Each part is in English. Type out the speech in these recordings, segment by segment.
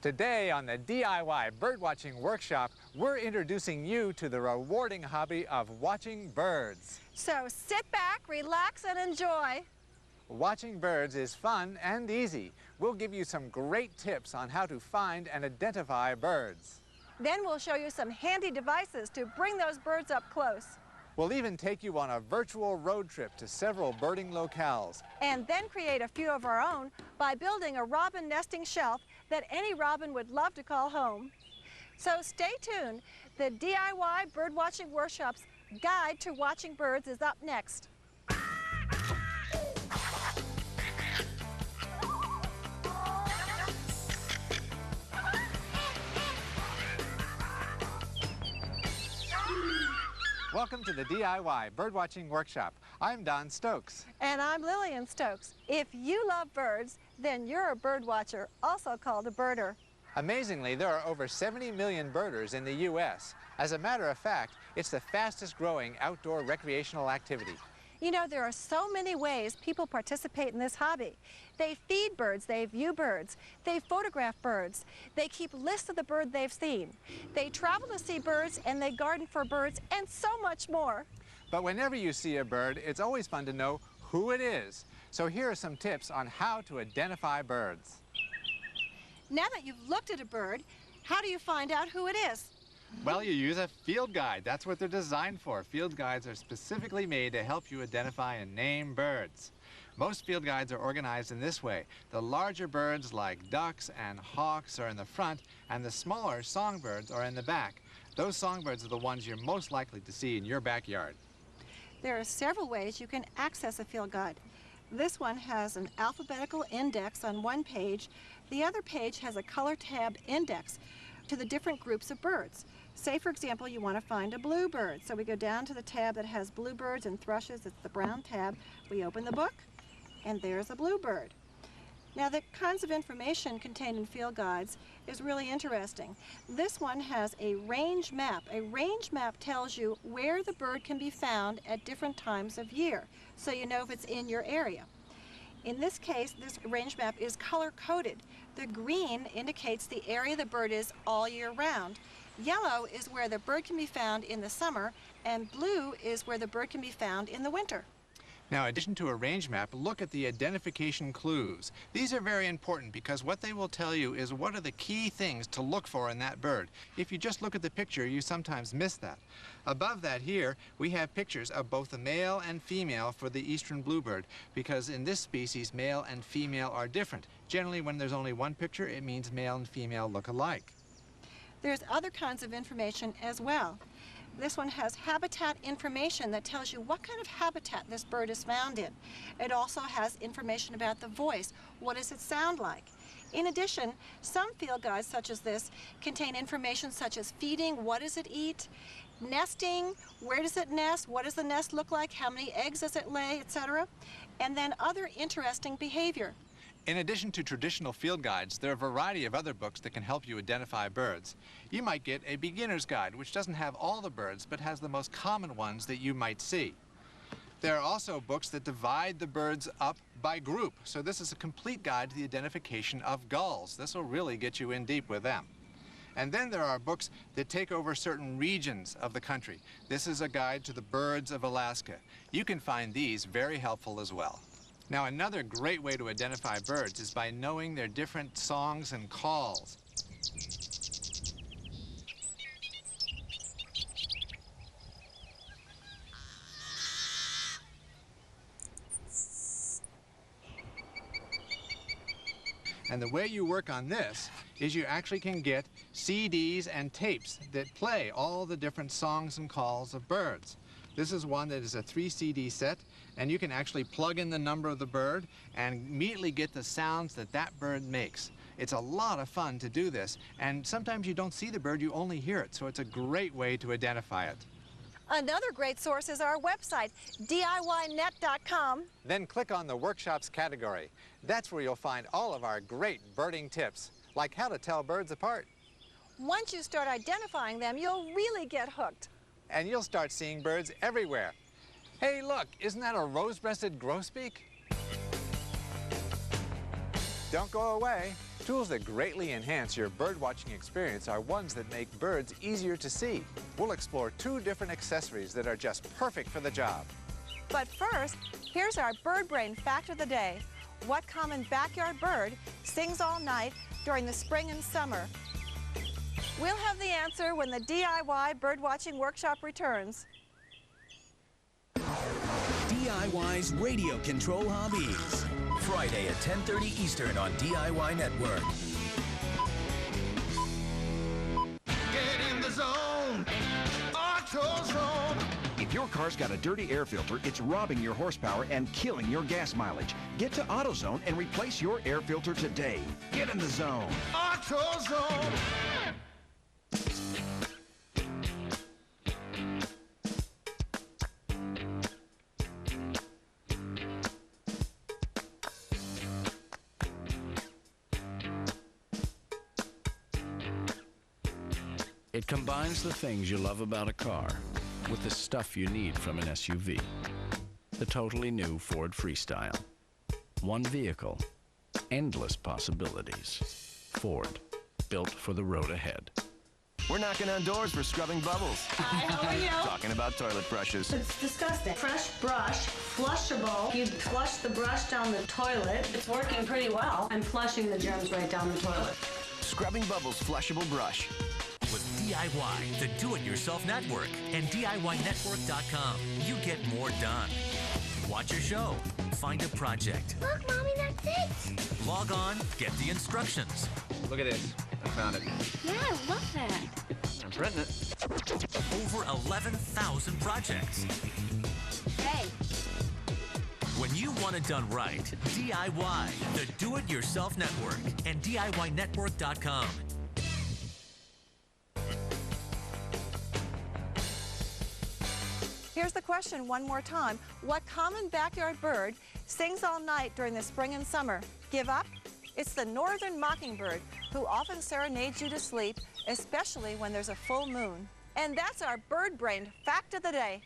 Today on the DIY Birdwatching Workshop, we're introducing you to the rewarding hobby of watching birds. So sit back, relax, and enjoy. Watching birds is fun and easy. We'll give you some great tips on how to find and identify birds. Then we'll show you some handy devices to bring those birds up close. We'll even take you on a virtual road trip to several birding locales. And then create a few of our own by building a robin nesting shelf that any robin would love to call home. So stay tuned. The DIY Birdwatching Workshop's Guide to Watching Birds is up next. Welcome to the DIY Birdwatching Workshop. I'm Don Stokes. And I'm Lillian Stokes. If you love birds, then you're a bird watcher, also called a birder. Amazingly, there are over 70 million birders in the U.S. As a matter of fact, it's the fastest growing outdoor recreational activity. You know, there are so many ways people participate in this hobby. They feed birds, they view birds, they photograph birds, they keep lists of the bird they've seen, they travel to see birds, and they garden for birds, and so much more. But whenever you see a bird, it's always fun to know who it is. So here are some tips on how to identify birds. Now that you've looked at a bird, how do you find out who it is? Well, you use a field guide. That's what they're designed for. Field guides are specifically made to help you identify and name birds. Most field guides are organized in this way. The larger birds like ducks and hawks are in the front, and the smaller songbirds are in the back. Those songbirds are the ones you're most likely to see in your backyard. There are several ways you can access a field guide. This one has an alphabetical index on one page. The other page has a color tab index to the different groups of birds. Say, for example, you want to find a bluebird. So we go down to the tab that has bluebirds and thrushes. It's the brown tab. We open the book, and there's a bluebird. Now, the kinds of information contained in field guides is really interesting. This one has a range map. A range map tells you where the bird can be found at different times of year, so you know if it's in your area. In this case, this range map is color-coded. The green indicates the area the bird is all year round. Yellow is where the bird can be found in the summer, and blue is where the bird can be found in the winter. Now, in addition to a range map, look at the identification clues. These are very important because what they will tell you is what are the key things to look for in that bird. If you just look at the picture, you sometimes miss that. Above that here, we have pictures of both the male and female for the eastern bluebird, because in this species, male and female are different. Generally, when there's only one picture, it means male and female look alike. There's other kinds of information as well. This one has habitat information that tells you what kind of habitat this bird is found in. It also has information about the voice. What does it sound like? In addition, some field guides such as this contain information such as feeding, what does it eat, nesting, where does it nest, what does the nest look like, how many eggs does it lay, etc. And then other interesting behavior. In addition to traditional field guides, there are a variety of other books that can help you identify birds. You might get a beginner's guide, which doesn't have all the birds, but has the most common ones that you might see. There are also books that divide the birds up by group. So this is a complete guide to the identification of gulls. This will really get you in deep with them. And then there are books that take over certain regions of the country. This is a guide to the birds of Alaska. You can find these very helpful as well. Now, another great way to identify birds is by knowing their different songs and calls. And the way you work on this is you actually can get CDs and tapes that play all the different songs and calls of birds. This is one that is a 3 CD set, and you can actually plug in the number of the bird and immediately get the sounds that that bird makes. It's a lot of fun to do this, and sometimes you don't see the bird, you only hear it, so it's a great way to identify it. Another great source is our website, DIYnet.com. Then click on the Workshops category. That's where you'll find all of our great birding tips, like how to tell birds apart. Once you start identifying them, you'll really get hooked. And you'll start seeing birds everywhere. Hey, look, isn't that a rose-breasted grosbeak? Don't go away. Tools that greatly enhance your bird-watching experience are ones that make birds easier to see. We'll explore 2 different accessories that are just perfect for the job. But first, here's our bird brain fact of the day. What common backyard bird sings all night during the spring and summer? We'll have the answer when the DIY birdwatching workshop returns. DIY's Radio Control Hobbies. Friday at 10:30 Eastern on DIY Network. Get in the zone. AutoZone. If your car's got a dirty air filter, it's robbing your horsepower and killing your gas mileage. Get to AutoZone and replace your air filter today. Get in the zone. AutoZone. It combines the things you love about a car with the stuff you need from an SUV. The totally new Ford Freestyle. One vehicle, endless possibilities. Ford, built for the road ahead. We're knocking on doors for Scrubbing Bubbles. Hi, how are you? Talking about toilet brushes. It's disgusting. Fresh brush, flushable. You flush the brush down the toilet. It's working pretty well. I'm flushing the germs right down the toilet. Scrubbing Bubbles flushable brush. With DIY, the Do-It-Yourself Network, and DIYNetwork.com, you get more done. Watch a show, find a project. Look, Mommy, that's it. Log on, get the instructions. Look at this. I found it. Yeah, I love that. I'm printing it. Over 11,000 projects. Hey. When you want it done right, DIY, the Do-It-Yourself Network, and DIYNetwork.com. Here's the question one more time. What common backyard bird sings all night during the spring and summer? Give up? It's the northern mockingbird, who often serenades you to sleep, especially when there's a full moon. And that's our bird brain fact of the day.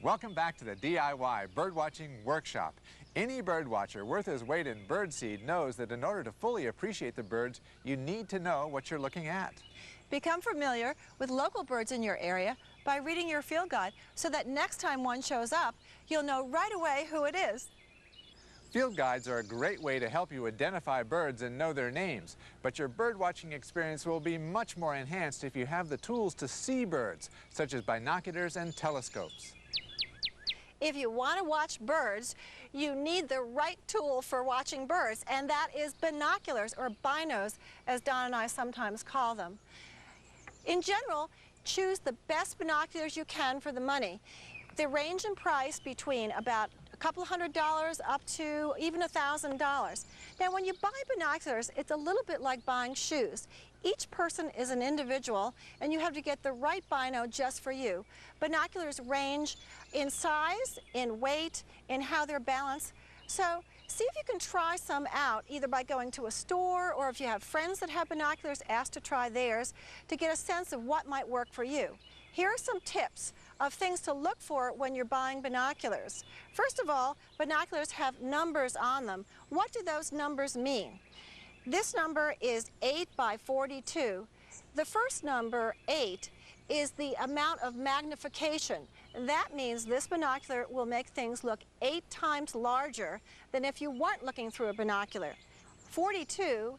Welcome back to the DIY Birdwatching Workshop. Any birdwatcher worth his weight in birdseed knows that in order to fully appreciate the birds, you need to know what you're looking at. Become familiar with local birds in your area by reading your field guide so that next time one shows up, you'll know right away who it is. Field guides are a great way to help you identify birds and know their names, but your birdwatching experience will be much more enhanced if you have the tools to see birds, such as binoculars and telescopes. If you want to watch birds, you need the right tool for watching birds, and that is binoculars, or binos, as Don and I sometimes call them. In general, choose the best binoculars you can for the money. They range in price between about a couple $100 up to even $1,000. Now, when you buy binoculars, it's a little bit like buying shoes. Each person is an individual, and you have to get the right bino just for you. Binoculars range in size, in weight, in how they're balanced. So see if you can try some out, either by going to a store, or if you have friends that have binoculars, ask to try theirs to get a sense of what might work for you. Here are some tips of things to look for when you're buying binoculars. First of all, binoculars have numbers on them. What do those numbers mean? This number is 8 by 42. The first number, 8, is the amount of magnification. That means this binocular will make things look 8 times larger than if you weren't looking through a binocular. 42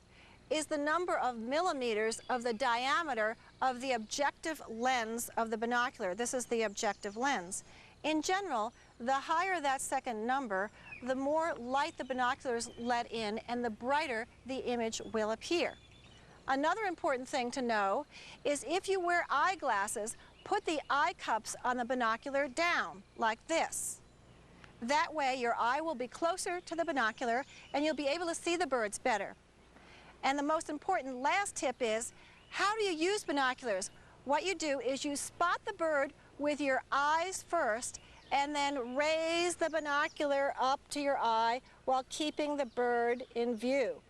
is the number of millimeters of the diameter of the objective lens of the binocular. This is the objective lens. In general, the higher that second number, the more light the binoculars let in and the brighter the image will appear. Another important thing to know is if you wear eyeglasses, put the eye cups on the binocular down, like this. That way your eye will be closer to the binocular and you'll be able to see the birds better. And the most important last tip is, how do you use binoculars? What you do is you spot the bird with your eyes first and then raise the binocular up to your eye while keeping the bird in view.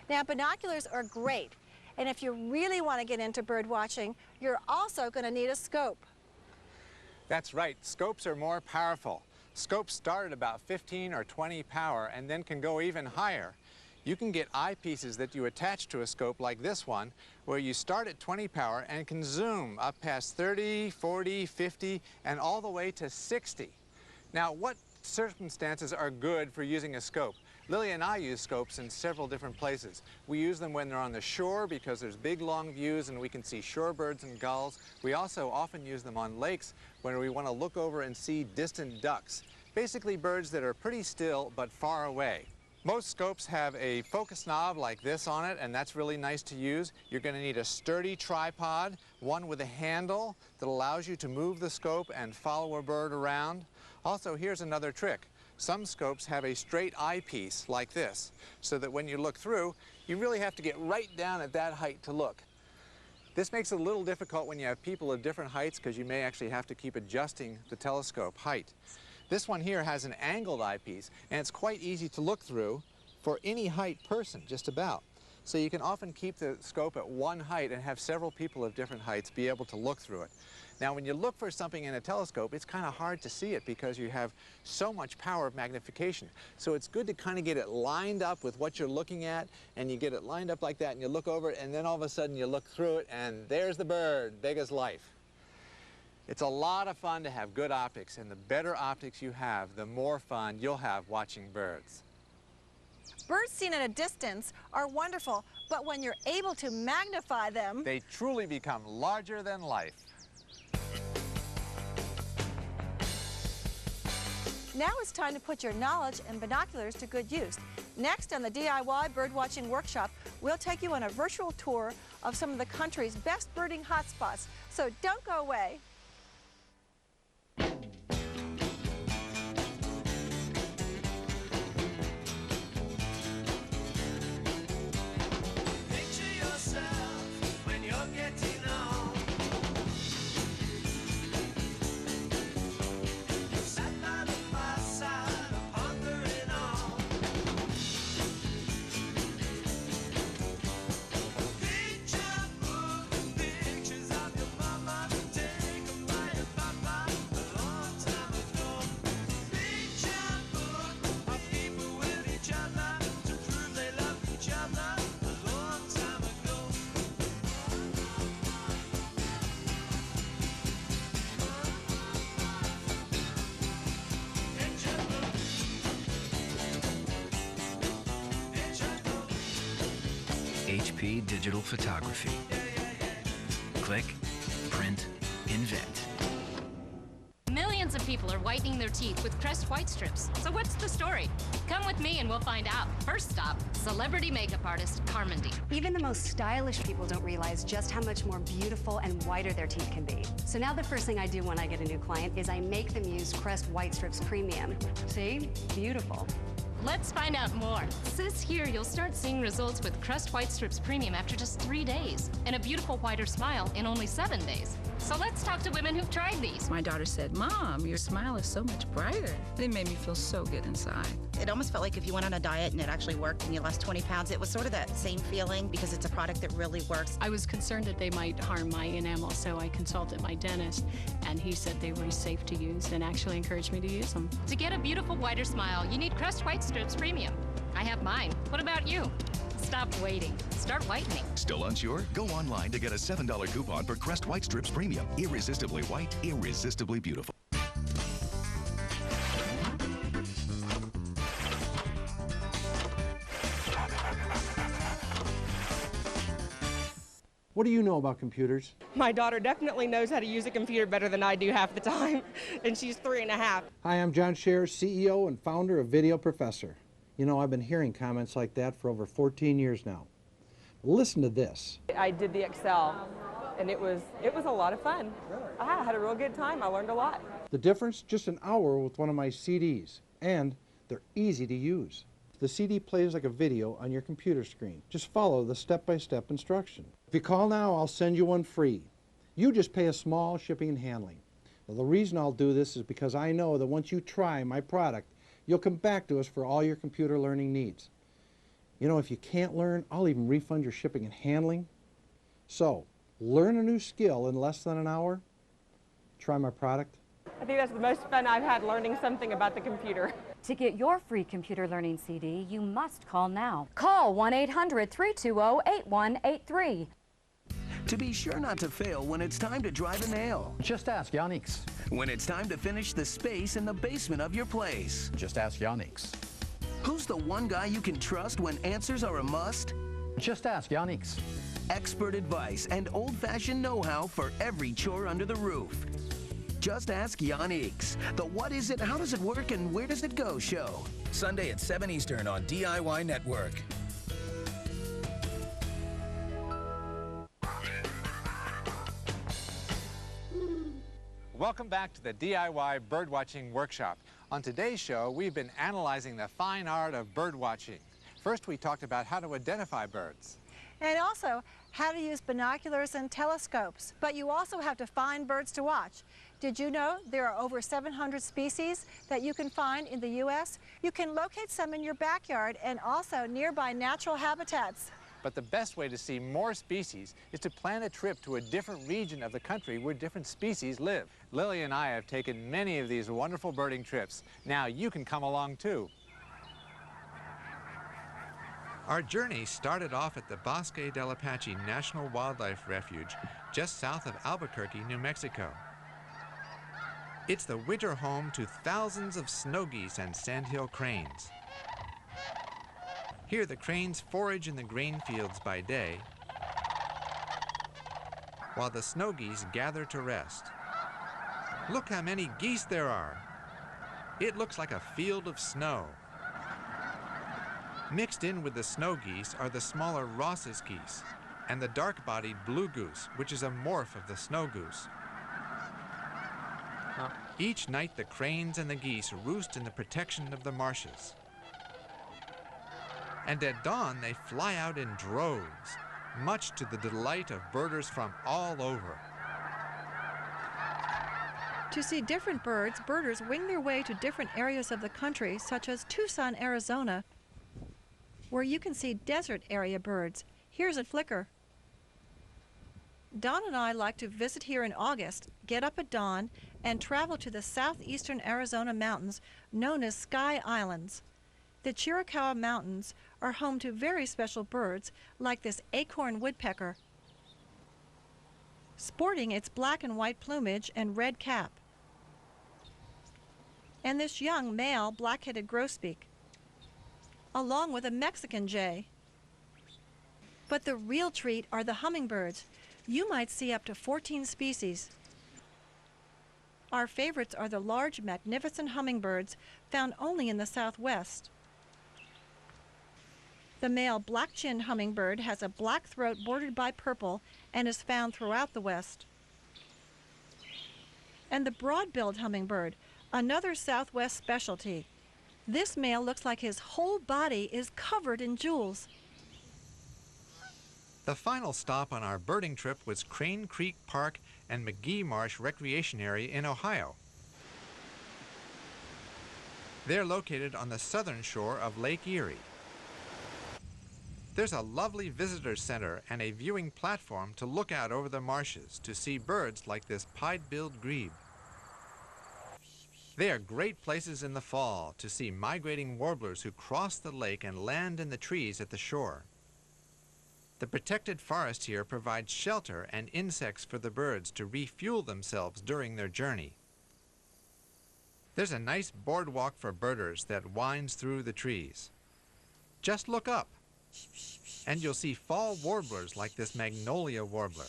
Now, binoculars are great, and if you really want to get into bird watching, you're also going to need a scope. That's right, scopes are more powerful. Scopes start at about 15 or 20 power and then can go even higher. You can get eyepieces that you attach to a scope like this one, where you start at 20 power and can zoom up past 30, 40, 50, and all the way to 60. Now, what circumstances are good for using a scope? Lily and I use scopes in several different places. We use them when they're on the shore because there's big, long views and we can see shorebirds and gulls. We also often use them on lakes when we want to look over and see distant ducks. Basically birds that are pretty still but far away. Most scopes have a focus knob like this on it, and that's really nice to use. You're going to need a sturdy tripod, one with a handle that allows you to move the scope and follow a bird around. Also, here's another trick. Some scopes have a straight eyepiece like this, so that when you look through, you really have to get right down at that height to look. This makes it a little difficult when you have people of different heights because you may actually have to keep adjusting the telescope height. This one here has an angled eyepiece, and it's quite easy to look through for any height person, just about. So you can often keep the scope at one height and have several people of different heights be able to look through it. Now, when you look for something in a telescope, it's kind of hard to see it because you have so much power of magnification. So it's good to kind of get it lined up with what you're looking at, and you get it lined up like that, and you look over it, and then all of a sudden you look through it, and there's the bird, big as life. It's a lot of fun to have good optics, and the better optics you have, the more fun you'll have watching birds. Birds seen at a distance are wonderful, but when you're able to magnify them, they truly become larger than life. Now it's time to put your knowledge and binoculars to good use. Next on the DIY Birdwatching Workshop, we'll take you on a virtual tour of some of the country's best birding hotspots. So don't go away. HP Digital Photography. Click, print, invent. Millions of people are whitening their teeth with Crest White Strips. So what's the story? Come with me and we'll find out. First stop, celebrity makeup artist Carmody. Even the most stylish people don't realize just how much more beautiful and whiter their teeth can be. So now the first thing I do when I get a new client is I make them use Crest White Strips Premium. See? Beautiful. Let's find out more. Says here you'll start seeing results with Crest White Strips Premium after just 3 days, and a beautiful whiter smile in only 7 days. So let's talk to women who've tried these. My daughter said, "Mom, your smile is so much brighter." It made me feel so good inside. It almost felt like if you went on a diet and it actually worked and you lost 20 pounds, it was sort of that same feeling because it's a product that really works. I was concerned that they might harm my enamel, so I consulted my dentist, and he said they were safe to use and actually encouraged me to use them. To get a beautiful whiter smile, you need Crest White Strips Premium. I have mine. What about you? Stop waiting. Start whitening. Still unsure? Go online to get a $7 coupon for Crest White Strips Premium. Irresistibly white, irresistibly beautiful. What do you know about computers? My daughter definitely knows how to use a computer better than I do half the time, and she's 3.5. Hi, I'm John Scher, CEO and founder of Video Professor. You know, I've been hearing comments like that for over 14 years now. Listen to this. I did the Excel, and it was a lot of fun. I had a real good time. I learned a lot. The difference? Just an hour with one of my CDs, and they're easy to use. The CD plays like a video on your computer screen. Just follow the step-by-step instruction. If you call now, I'll send you one free. You just pay a small shipping and handling. Now, the reason I'll do this is because I know that once you try my product, you'll come back to us for all your computer learning needs. You know, if you can't learn, I'll even refund your shipping and handling. So, learn a new skill in less than an hour. Try my product. I think that's the most fun I've had learning something about the computer. To get your free computer learning CD, you must call now. Call 1-800-320-8183. To be sure not to fail when it's time to drive a nail. Just ask Yannick's. When it's time to finish the space in the basement of your place. Just ask Yannick's. Who's the one guy you can trust when answers are a must? Just ask Yannick's. Expert advice and old-fashioned know-how for every chore under the roof. Just ask Yannick's. The What Is It, How Does It Work, and Where Does It Go show. Sunday at 7 Eastern on DIY Network. Welcome back to the DIY Birdwatching Workshop. On today's show, we've been analyzing the fine art of birdwatching. First, we talked about how to identify birds. And also how to use binoculars and telescopes. But you also have to find birds to watch. Did you know there are over 700 species that you can find in the U.S.? You can locate some in your backyard and also nearby natural habitats. But the best way to see more species is to plan a trip to a different region of the country where different species live. Lily and I have taken many of these wonderful birding trips. Now you can come along too. Our journey started off at the Bosque del Apache National Wildlife Refuge, just south of Albuquerque, New Mexico. It's the winter home to thousands of snow geese and sandhill cranes. Here the cranes forage in the grain fields by day, while the snow geese gather to rest. Look how many geese there are. It looks like a field of snow. Mixed in with the snow geese are the smaller Ross's geese and the dark-bodied blue goose, which is a morph of the snow goose. Each night the cranes and the geese roost in the protection of the marshes. And at dawn they fly out in droves, much to the delight of birders from all over. To see different birds, birders wing their way to different areas of the country, such as Tucson, Arizona, where you can see desert area birds. Here's a flicker. Don and I like to visit here in August, get up at dawn, and travel to the southeastern Arizona mountains known as Sky Islands. The Chiricahua Mountains are home to very special birds like this acorn woodpecker, sporting its black and white plumage and red cap, and this young male black-headed grosbeak, along with a Mexican jay. But the real treat are the hummingbirds. You might see up to 14 species. Our favorites are the large, magnificent hummingbirds found only in the Southwest. The male black-chinned hummingbird has a black throat bordered by purple and is found throughout the West. And the broad-billed hummingbird, another Southwest specialty. This male looks like his whole body is covered in jewels. The final stop on our birding trip was Crane Creek Park and McGee Marsh Recreation Area in Ohio. They're located on the southern shore of Lake Erie. There's a lovely visitor center and a viewing platform to look out over the marshes to see birds like this pied-billed grebe. They are great places in the fall to see migrating warblers who cross the lake and land in the trees at the shore. The protected forest here provides shelter and insects for the birds to refuel themselves during their journey. There's a nice boardwalk for birders that winds through the trees. Just look up, and you'll see fall warblers like this magnolia warbler.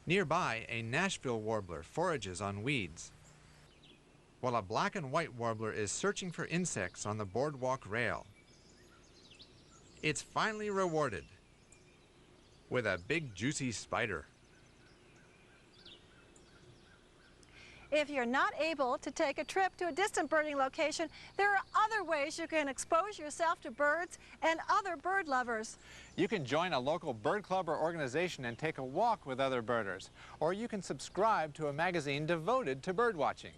Nearby, a Nashville warbler forages on weeds, while a black and white warbler is searching for insects on the boardwalk rail. It's finally rewarded with a big juicy spider. If you're not able to take a trip to a distant birding location, there are other ways you can expose yourself to birds and other bird lovers. You can join a local bird club or organization and take a walk with other birders, or you can subscribe to a magazine devoted to bird watching.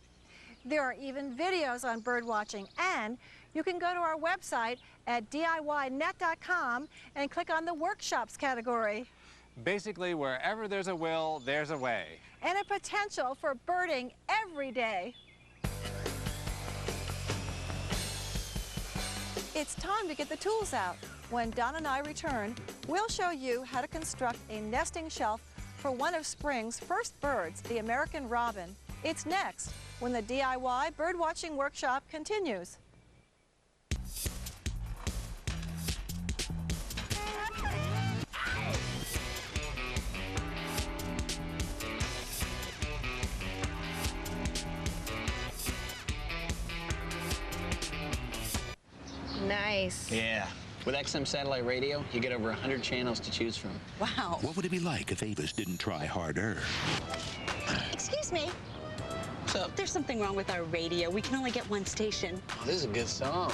There are even videos on bird watching, and you can go to our website at DIYnet.com and click on the workshops category. Basically, wherever there's a will, there's a way. And a potential for birding every day. It's time to get the tools out. When Don and I return, we'll show you how to construct a nesting shelf for one of spring's first birds, the American robin. It's next, when the DIY birdwatching workshop continues. Nice. Yeah. With XM satellite radio, you get over 100 channels to choose from. Wow. What would it be like if Avis didn't try harder? Excuse me. So, There's something wrong with our radio. We can only get one station. oh, this is a good song.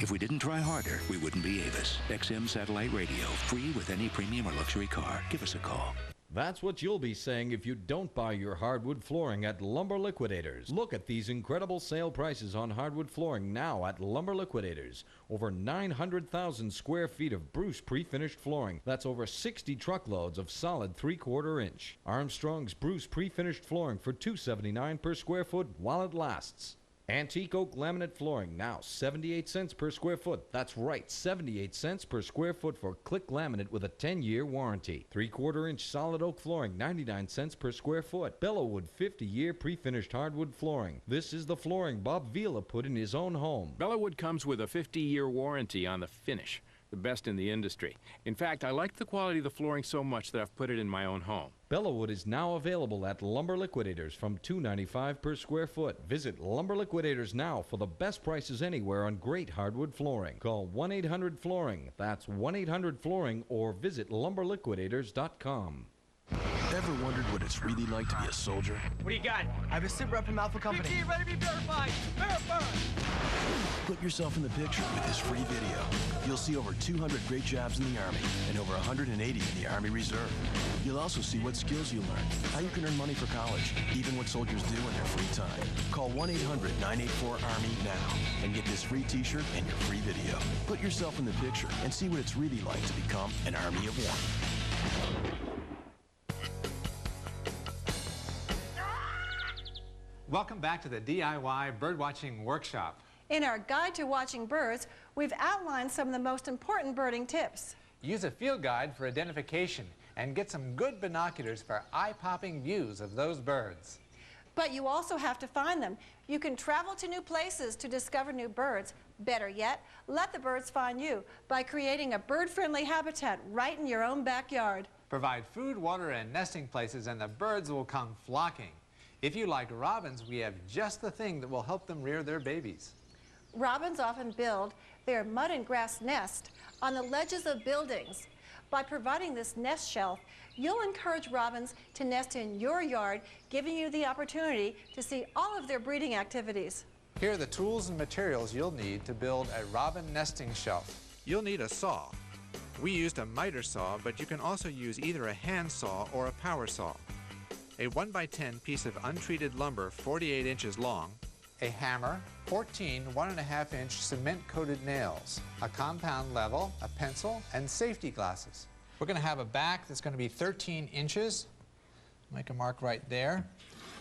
If we didn't try harder, we wouldn't be Avis. XM satellite radio, free with any premium or luxury car. Give us a call. That's what you'll be saying if you don't buy your hardwood flooring at Lumber Liquidators. Look at these incredible sale prices on hardwood flooring now at Lumber Liquidators. Over 900,000 square feet of Bruce pre-finished flooring. That's over 60 truckloads of solid 3/4 inch. Armstrong's Bruce pre-finished flooring for $279 per square foot while it lasts. Antique oak laminate flooring, now 78 cents per square foot. That's right, 78 cents per square foot for click laminate with a 10-year warranty. 3/4 inch solid oak flooring, 99 cents per square foot. Bellawood 50-year pre-finished hardwood flooring. This is the flooring Bob Vila put in his own home. Bellawood comes with a 50-year warranty on the finish, the best in the industry. In fact, I like the quality of the flooring so much that I've put it in my own home. Bellawood is now available at Lumber Liquidators from $295 per square foot. Visit Lumber Liquidators now for the best prices anywhere on great hardwood flooring. Call 1-800-FLOORING. That's 1-800-FLOORING or visit lumberliquidators.com. Ever wondered what it's really like to be a soldier? What do you got? I have a sit rep from Alpha Company. BT, ready to be verified. Verified. Put yourself in the picture with this free video. You'll see over 200 great jobs in the Army and over 180 in the Army Reserve. You'll also see what skills you learned, how you can earn money for college, even what soldiers do in their free time. Call 1-800-984-ARMY now and get this free t-shirt and your free video. Put yourself in the picture and see what it's really like to become an Army of One. Welcome back to the DIY Birdwatching Workshop. In our Guide to Watching Birds, we've outlined some of the most important birding tips. Use a field guide for identification and get some good binoculars for eye-popping views of those birds. But you also have to find them. You can travel to new places to discover new birds. Better yet, let the birds find you by creating a bird-friendly habitat right in your own backyard. Provide food, water, and nesting places, and the birds will come flocking. If you like robins, we have just the thing that will help them rear their babies. Robins often build their mud and grass nest on the ledges of buildings. By providing this nest shelf, you'll encourage robins to nest in your yard, giving you the opportunity to see all of their breeding activities. Here are the tools and materials you'll need to build a robin nesting shelf. You'll need a saw. We used a miter saw, but you can also use either a hand saw or a power saw. A 1x10 piece of untreated lumber 48 inches long, a hammer, 14 1.5-inch cement-coated nails, a compound level, a pencil, and safety glasses. We're going to have a back that's going to be 13 inches. Make a mark right there.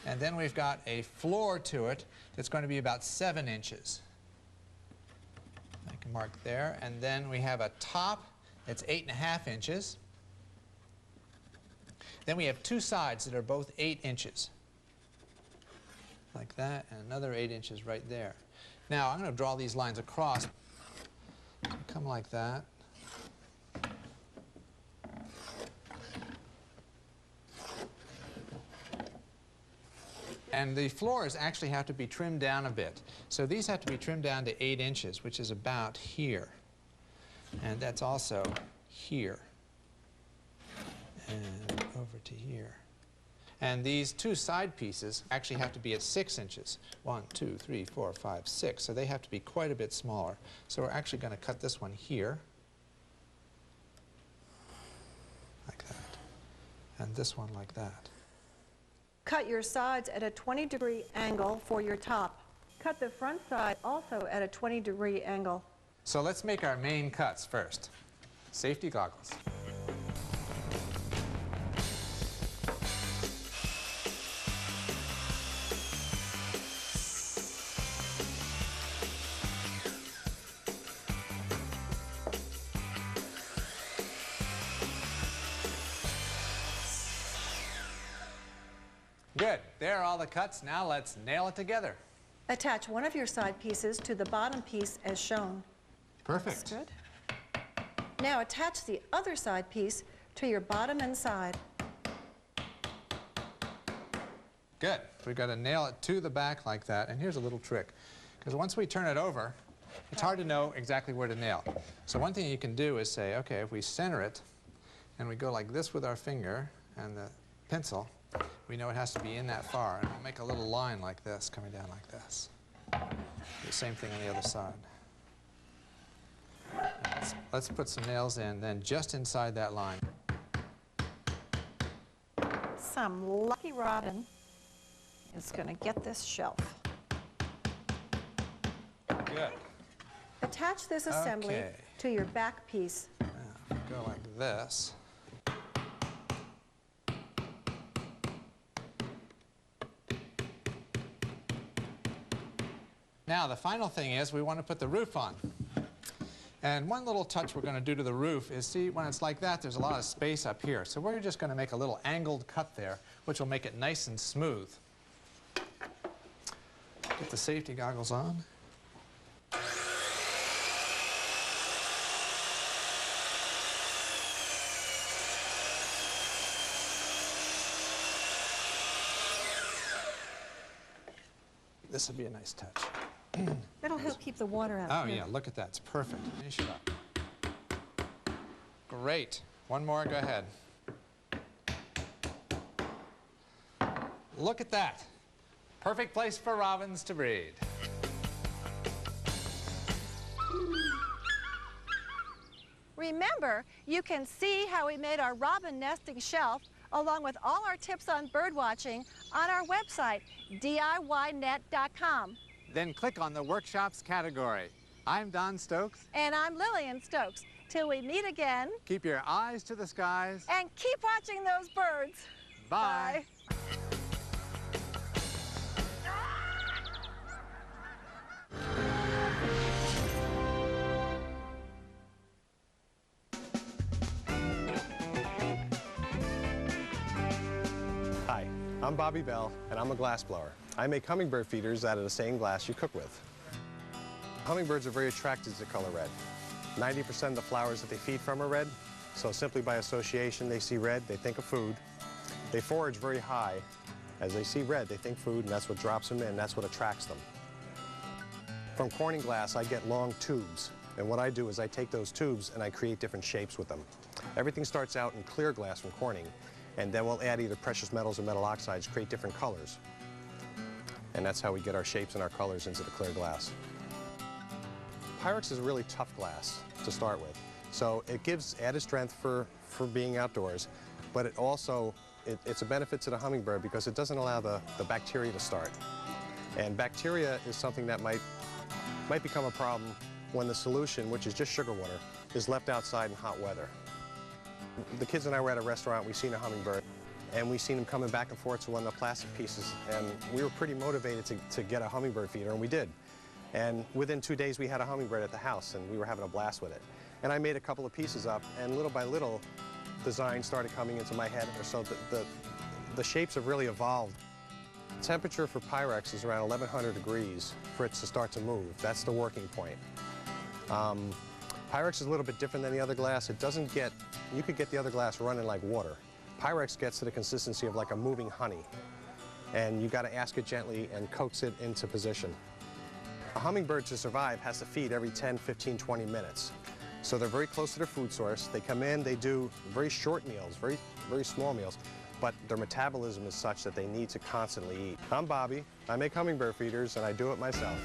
And then we've got a floor to it that's going to be about 7 inches. Make a mark there. And then we have a top that's 8.5 inches. Then we have two sides that are both 8 inches. Like that, and another 8 inches right there. Now, I'm going to draw these lines across. Come like that. And the floors actually have to be trimmed down a bit. So these have to be trimmed down to 8 inches, which is about here. And that's also here. And over to here. And these two side pieces actually have to be at 6 inches. 1, 2, 3, 4, 5, 6. So they have to be quite a bit smaller. So we're actually going to cut this one here. Like that. And this one like that. Cut your sides at a 20-degree angle for your top. cut the front side also at a 20-degree angle. So let's make our main cuts first. Safety goggles. Good. There are all the cuts. Now let's nail it together. Attach one of your side pieces to the bottom piece as shown. Perfect. That's good. Now attach the other side piece to your bottom and side. Good. We've got to nail it to the back like that. And here's a little trick. Because once we turn it over, it's hard to know exactly where to nail. So one thing you can do is say, okay, if we center it and we go like this with our finger and the pencil, we know it has to be in that far. And we'll make a little line like this, coming down like this. The same thing on the other side. Let's put some nails in, then just inside that line. Some lucky robin is going to get this shelf. Good. Attach this assembly to your back piece. Now, go like this. Now, the final thing is we want to put the roof on. And one little touch we're going to do to the roof is, see, when it's like that, there's a lot of space up here. So we're just going to make a little angled cut there, which will make it nice and smooth. Get the safety goggles on. This would be a nice touch. That'll help keep the water out. Oh, yeah, look at that. It's perfect. Finish it up. Great. One more. Go ahead. Look at that. Perfect place for robins to breed. Remember, you can see how we made our robin nesting shelf along with all our tips on bird watching on our website, DIYnet.com. Then click on the Workshops category. I'm Don Stokes. And I'm Lillian Stokes. Till we meet again. Keep your eyes to the skies. And keep watching those birds. Bye. Hi, I'm Bobby Bell, and I'm a glassblower. I make hummingbird feeders out of the same glass you cook with. Hummingbirds are very attracted to the color red. 90% of the flowers that they feed from are red, so simply by association, they see red, they think of food. They forage very high. As they see red, they think food, and that's what drops them in, that's what attracts them. From corning glass, I get long tubes, and what I do is I take those tubes and I create different shapes with them. Everything starts out in clear glass from corning, and then we'll add either precious metals or metal oxides, create different colors. And that's how we get our shapes and our colors into the clear glass. Pyrex is a really tough glass to start with. So it gives added strength for being outdoors, but it also, it's a benefit to the hummingbird because it doesn't allow the bacteria to start. And bacteria is something that might become a problem when the solution, which is just sugar water, is left outside in hot weather. The kids and I were at a restaurant, we seen a hummingbird, and we seen them coming back and forth to one of the plastic pieces, and we were pretty motivated to get a hummingbird feeder, and we did. And within 2 days, we had a hummingbird at the house, and we were having a blast with it. And I made a couple of pieces up, and little by little, design started coming into my head, so the shapes have really evolved. The temperature for Pyrex is around 1100 degrees for it to start to move. That's the working point. Pyrex is a little bit different than the other glass. It doesn't get, you could get the other glass running like water. Pyrex gets to the consistency of like a moving honey, and you got to ask it gently and coax it into position. A hummingbird to survive has to feed every 10, 15, 20 minutes. So they're very close to their food source. They come in, they do very short meals, very, very small meals, but their metabolism is such that they need to constantly eat. I'm Bobby. I make hummingbird feeders, and I do it myself.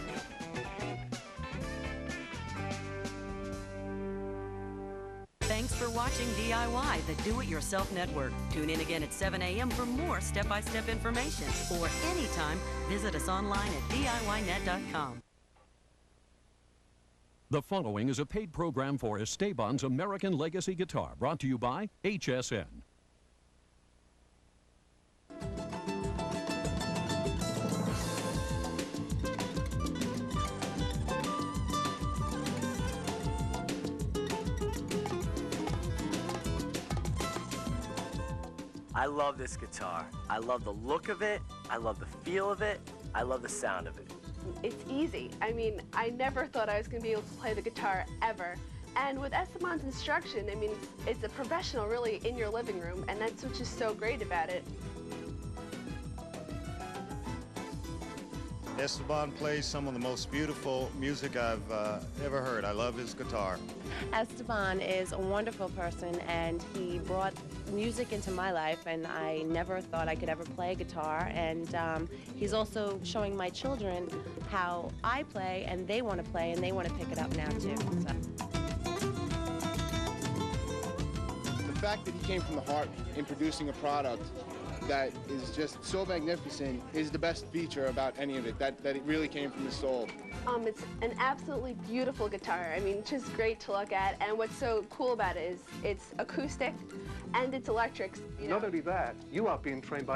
Thanks for watching. watching DIY, the Do-It-Yourself Network. Tune in again at 7 a.m. for more step-by-step information. Or anytime, visit us online at DIYnet.com. The following is a paid program for Esteban's American Legacy Guitar, brought to you by HSN. I love this guitar. I love the look of it. I love the feel of it. I love the sound of it. It's easy. I mean, I never thought I was going to be able to play the guitar ever. And with Esteban's instruction, I mean, it's a professional really in your living room, and that's what's just so great about it. Esteban plays some of the most beautiful music I've ever heard. I love his guitar. Esteban is a wonderful person, and he brought music into my life, and I never thought I could ever play guitar. And he's also showing my children how I play, and they want to play, and they want to pick it up now too. So. The fact that he came from the heart in producing a product that is just so magnificent is the best feature about any of it, that it really came from his soul. It's an absolutely beautiful guitar. I mean, just great to look at, and what's so cool about it is it's acoustic and it's electric. Not only that, you are being trained by